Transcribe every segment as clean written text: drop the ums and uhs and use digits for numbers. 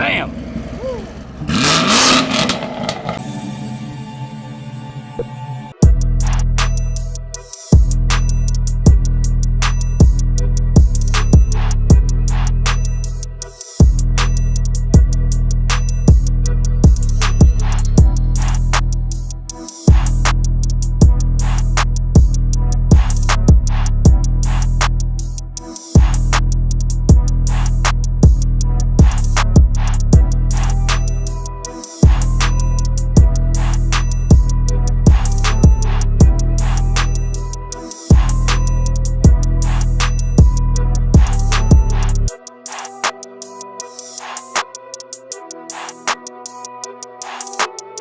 Bam!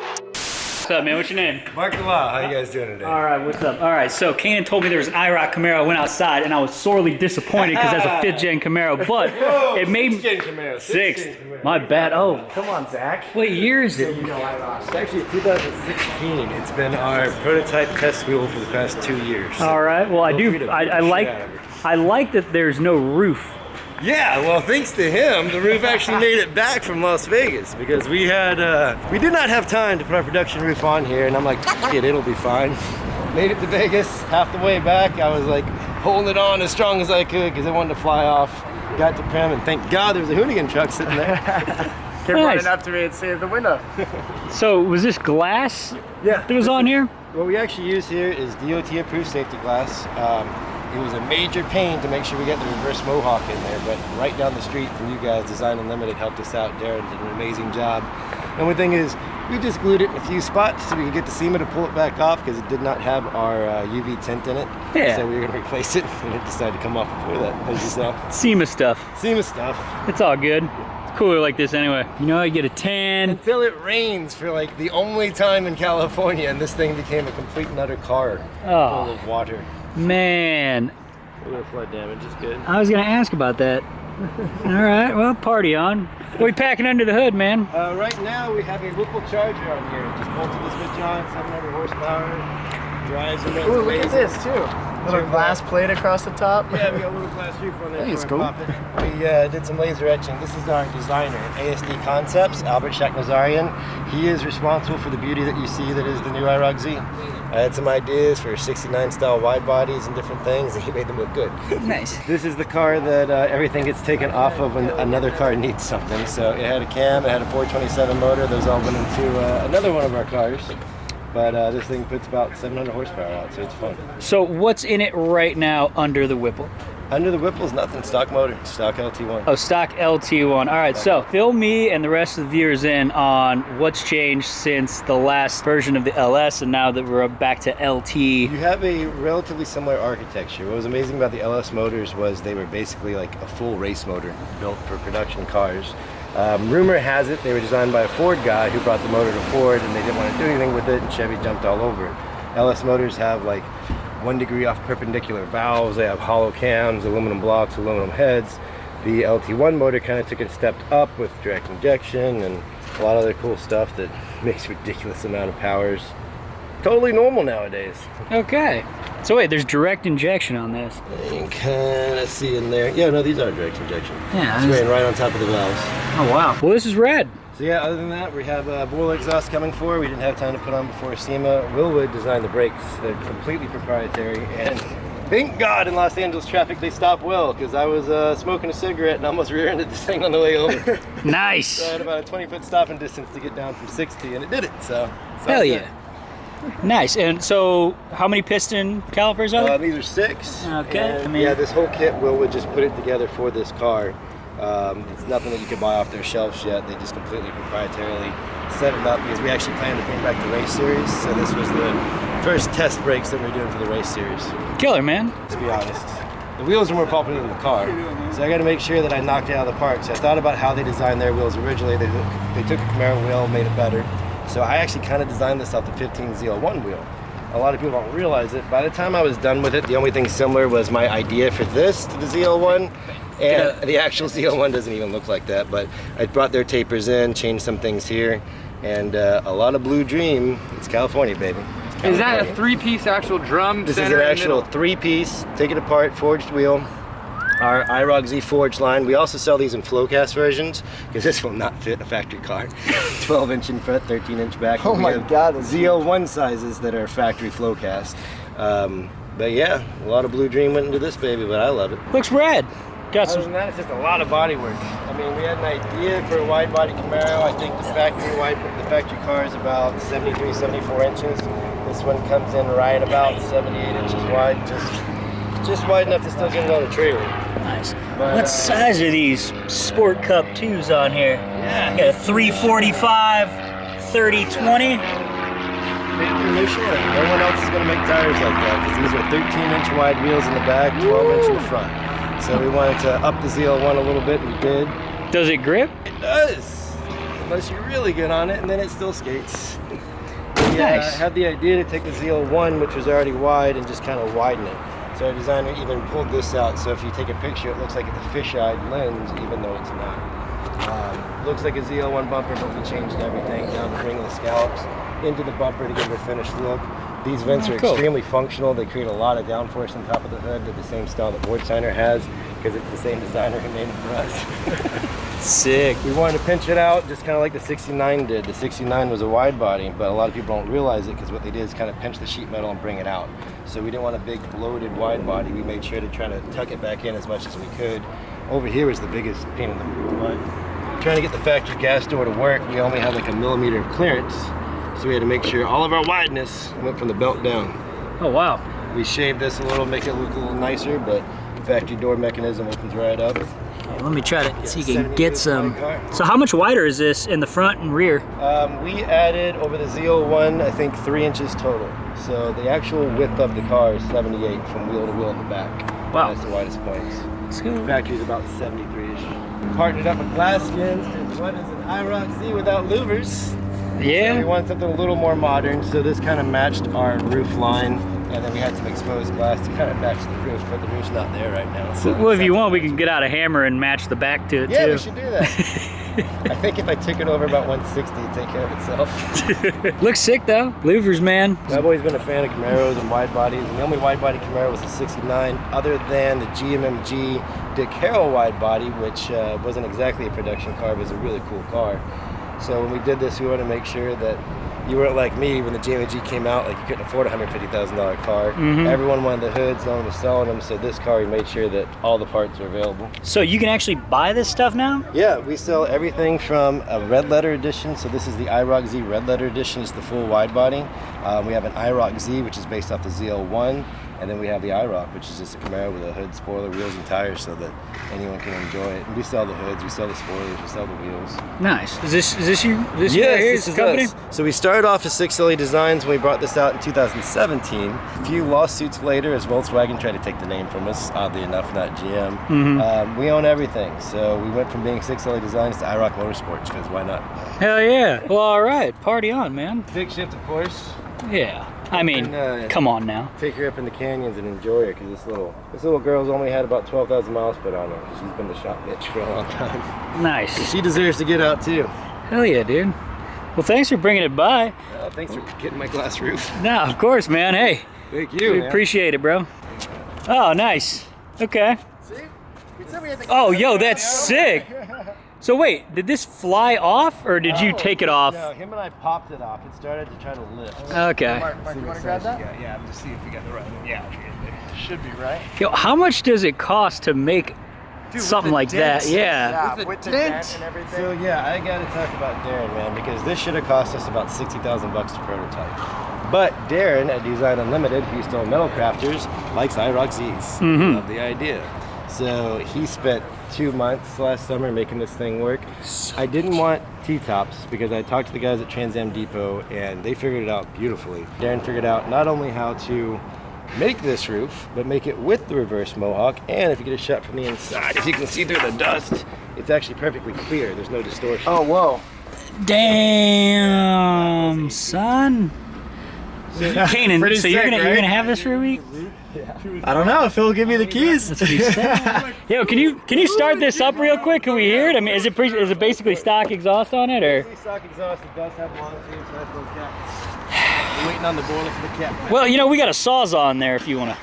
What's up, man? What's your name? Mark the Law. How you guys doing today? All right, what's up? All right, so Kanan told me there was an IROC Camaro. I went outside and I was sorely disappointed because that's a 5th gen Camaro, but it made me 6th gen Camaro. 6th. My bad. Oh, Come on, Zach. what year is it? You know IROC. It's actually 2016. It's been our prototype test wheel for the past 2 years. So All right. Well, I feel free do. to I beat the shit like. out of it. I like that there's no roof. Yeah, well, thanks to him, the roof actually made it back from Las Vegas because we did not have time to put our production roof on here, and I'm like, F it, it'll be fine. Made it to Vegas, half the way back, I was like holding it on as strong as I could because I wanted to fly off. Got to Prem, and thank God there was a Hoonigan truck sitting there. Kept Nice. running up to me and saved the window. So was this glass Yeah. that was on here? What we actually use here is DOT-approved safety glass. It was a major pain to make sure we get the reverse mohawk in there, but right down the street from you guys, Design Unlimited helped us out. Darren did an amazing job. And one thing is, we just glued it in a few spots so we could get the SEMA to pull it back off because it did not have our UV tint in it. Yeah. So we were going to replace it, and it decided to come off before that, as you saw. SEMA stuff. SEMA stuff. It's all good. It's cooler like this anyway. You know, I get a tan. Until it rains for like the only time in California, and this thing became a complete and utter car Oh. full of water. Man, A little flood damage is good. I was gonna ask about that. All right, well, party on. What are we packing under the hood, man? Right now we have a Whipple Charger on here. Just bolted this bitch on, 700 horsepower. Drives and runs Ooh, look amazing. at this too. Little glass plate across the top. Yeah, we got a little glass roof on there. Hey, it's for cool. popping. We did some laser etching. This is our designer, ASD Concepts, Albert Shaknazarian. He is responsible for the beauty that you see that is the new IROC-Z. I had some ideas for 69 style wide bodies and different things, and he made them look good. Nice. This is the car that everything gets taken off of when another car needs something. So it had a cam, it had a 427 motor. Those all went into another one of our cars. But this thing puts about 700 horsepower out, so it's fun. So what's in it right now under the Whipple? Under the Whipple's nothing, stock motor, stock LT1. Oh, stock LT1. All right, so fill me and the rest of the viewers in on what's changed since the last version of the LS and now that we're back to LT. You have a relatively similar architecture. What was amazing about the LS motors was they were basically like a full race motor built for production cars. Rumor has it they were designed by a Ford guy who brought the motor to Ford and they didn't want to do anything with it, and Chevy jumped all over it. LS motors have like 1 degree off perpendicular valves, they have hollow cams, aluminum blocks, aluminum heads. The LT1 motor kind of took it a step up with direct injection and a lot of other cool stuff that makes ridiculous amount of powers. Totally normal nowadays. Okay. So wait, there's direct injection on this. You can kind of see in there. Yeah, no, these are direct injection. Yeah. It's ran right on top of the valves. Oh wow. Well, this is rad. So yeah, other than that, we have boiler exhaust coming forward. We didn't have time to put on before SEMA. Willwood designed the brakes. They're completely proprietary, and thank God in Los Angeles traffic they stop well, because I was smoking a cigarette and almost rear-ended this thing on the way over. Nice. So I had about a 20-foot stopping distance to get down from 60, and it did it, so. Hell yeah. Nice. And so how many piston calipers are there? These are 6. Okay. And, I mean- yeah, this whole kit, Willwood just put it together for this car. It's nothing that you could buy off their shelves yet. They just completely proprietarily set it up because we actually plan to bring back the race series. So this was the first test brakes that we're doing for the race series. Killer, man. To be honest, the wheels are more popular than the car, so I got to make sure that I knocked it out of the park. So I thought about how they designed their wheels originally. They took a Camaro wheel, made it better. So I actually kind of designed this off the 15 ZL1 wheel. A lot of people don't realize it. By the time I was done with it, the only thing similar was my idea for this to the ZL1. And the actual ZL1 doesn't even look like that, but I brought their tapers in, changed some things here, and a lot of Blue Dream. It's California, baby. It's California. Is that a 3-piece actual drum? This is an actual 3-piece, take it apart, forged wheel. our IROC-Z forged line. We also sell these in flow cast versions because this will not fit a factory car. 12-inch in front, 13-inch back. Oh We my have God, that's ZL1 sizes that are factory flow cast. But yeah, a lot of blue dream went into this baby, but I love it. Looks rad. Got Other some. than that, it's just a lot of body work. I mean, we had an idea for a wide body Camaro. I think the factory car is about 73, 74 inches. This one comes in right about 78 inches wide, just wide enough to still get it on the trailer. Nice. But, What size are these Sport Cup 2s on here? Yeah. You got a 345, 3020. Make your initial, and no one else is going to make tires like that because these are 13-inch wide wheels in the back, 12-inch in the front. So we wanted to up the ZL1 a little bit, and we did. Does it grip? It does, unless you're really good on it, and then it still skates. We Nice. had the idea to take the ZL1, which was already wide, and just kind of widen it. So our designer even pulled this out, so if you take a picture, it looks like it's a fisheye lens, even though it's not. Looks like a ZL1 bumper, but we changed everything down to bring the scallops into the bumper to give it a finished look. These vents are Cool. extremely functional. They create a lot of downforce on top of the hood. They're the same style that Boardsigner has because it's the same designer who made it for us. Sick. We wanted to pinch it out just kind of like the 69 did. The 69 was a wide body, but a lot of people don't realize it because what they did is kind of pinch the sheet metal and bring it out. So we didn't want a big bloated wide body. We made sure to try to tuck it back in as much as we could. Over here was the biggest pain in the butt. Trying to get the factory gas door to work, we only had like 1 millimeter of clearance. So we had to make sure all of our wideness went from the belt down. Oh, wow. We shaved this a little, make it look a little nicer, but the factory door mechanism opens right up. Hey, let me try to see if you can 70 get inch some. wide car. So how much wider is this in the front and rear? We added over the ZL1, I think 3 inches total. So the actual width of the car is 78 from wheel to wheel in the back. Wow. That's the widest points. Let's The go. factory is about 73-ish. Partnered up with glass skins, and what is an IROC-Z without louvers? So we Yeah. wanted something a little more modern, so this kind of matched our roof line, and then we had some exposed glass to kind of match the roof, but the roof's not there right now. So Well, if you want, we can get out a hammer and match the back to it yeah, too. we should do that. I think if I took it over about 160, it'd take care of itself. Looks sick though. Louvers, man. I've always been a fan of Camaros and wide bodies, and the only wide body Camaro was the 69, other than the GMMG Dick Harrell wide body, which wasn't exactly a production car, but was a really cool car. So when we did this, we wanted to make sure that you weren't like me when the GMMG came out, like you couldn't afford a $150,000 car. Everyone wanted the hoods, no one was selling them, so this car we made sure that all the parts are available. So you can actually buy this stuff now? Yeah, we sell everything from a red letter edition. So this is the IROC-Z red letter edition. It's the full wide body. We have an IROC-Z, which is based off the ZL1. And then we have the IROC, which is just a Camaro with a hood, spoiler, wheels, and tires so that anyone can enjoy it. And we sell the hoods, we sell the spoilers, we sell the wheels. Nice. Is this you? This you Yes, right here? this This is company? us. So we started off as 6 Silly Designs when we brought this out in 2017. A few lawsuits later, as Volkswagen tried to take the name from us, oddly enough, not GM. We own everything. So we went from being 6 Silly Designs to IROC Motorsports, because why not? Hell yeah. Well, all right. Party on, man. Big shift, of course. Yeah. I mean, And, come on now. Take her up in the canyons and enjoy her, because this little girl's only had about 12,000 miles put on her. She's been the shop bitch for a long time. Nice. She deserves to get out too. Hell yeah, dude. Well, thanks for bringing it by. Thanks for getting my glass roof. No, of course, man. Hey, Thank you. we man. appreciate it, bro. Oh, nice. Okay. See? We said we had the Oh, yo, that's sick. So wait, did this fly off, or did you take it off? No, him and I popped it off. It started to try to lift. Okay. Mark, you want to grab that? Yeah, I'm just see if we got the right one. Yeah, Should be, right? Yo, how much does it cost to make something like that? Yeah. Yeah, With with the the dent. dent and everything. So yeah, I gotta talk about Darren, man, because this should have cost us about $60,000 to prototype. But Darren at Design Unlimited, who's still Metal Crafters, likes IROC-Z's. Love the idea. So he spent 2 months last summer making this thing work. I didn't want T-tops because I talked to the guys at Trans Am Depot and they figured it out beautifully. Darren figured out not only how to make this roof, but make it with the reverse mohawk, and if you get a shot from the inside, if you can see through the dust, it's actually perfectly clear. There's no distortion. Oh, whoa. Damn, son. Kanan, Pretty so you're sick, gonna right? have this for a week? I don't know if he'll give me the keys. That's pretty sick. Yo, can you start this up real quick? Can we hear it? I mean, is it basically stock exhaust on it, or? Stock exhaust, it does have long tubes, has no cap. We're waiting on the boiler for the cap. Well, you know, we got a Sawzall in there if you wanna.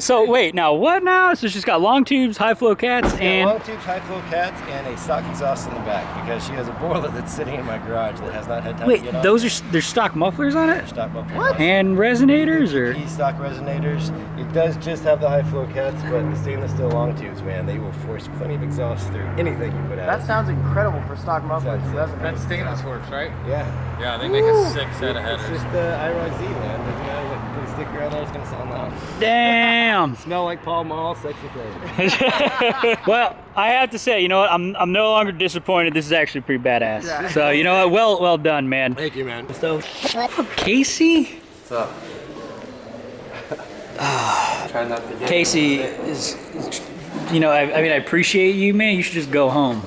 So wait, now what now? So she's got long tubes, high flow cats, Yeah, and long tube high flow cats and a stock exhaust in the back because she has a boiler that's sitting in my garage that has not had time wait, to get on. those are there's stock mufflers on it, stock mufflers. and resonators, or Stock resonators. It does just have the high flow cats, but the stainless steel long tubes, man, they will force plenty of exhaust through anything you put out. That sounds incredible for stock mufflers. That's stainless works, right? Yeah. Yeah, they make a sick set of It's headers. just the IROC-Z, man. Doesn't matter what put a sticker on there, it's gonna sound loud. damn. Smell like Pall Mall, sexy crazy. Well, I have to say, you know what? I'm no longer disappointed. This is actually pretty badass. Yeah. So you know what? Well done, man. Thank you, man. So, Casey. What's up? Try not to get Casey is, you know, I mean, I appreciate you, man. You should just go home.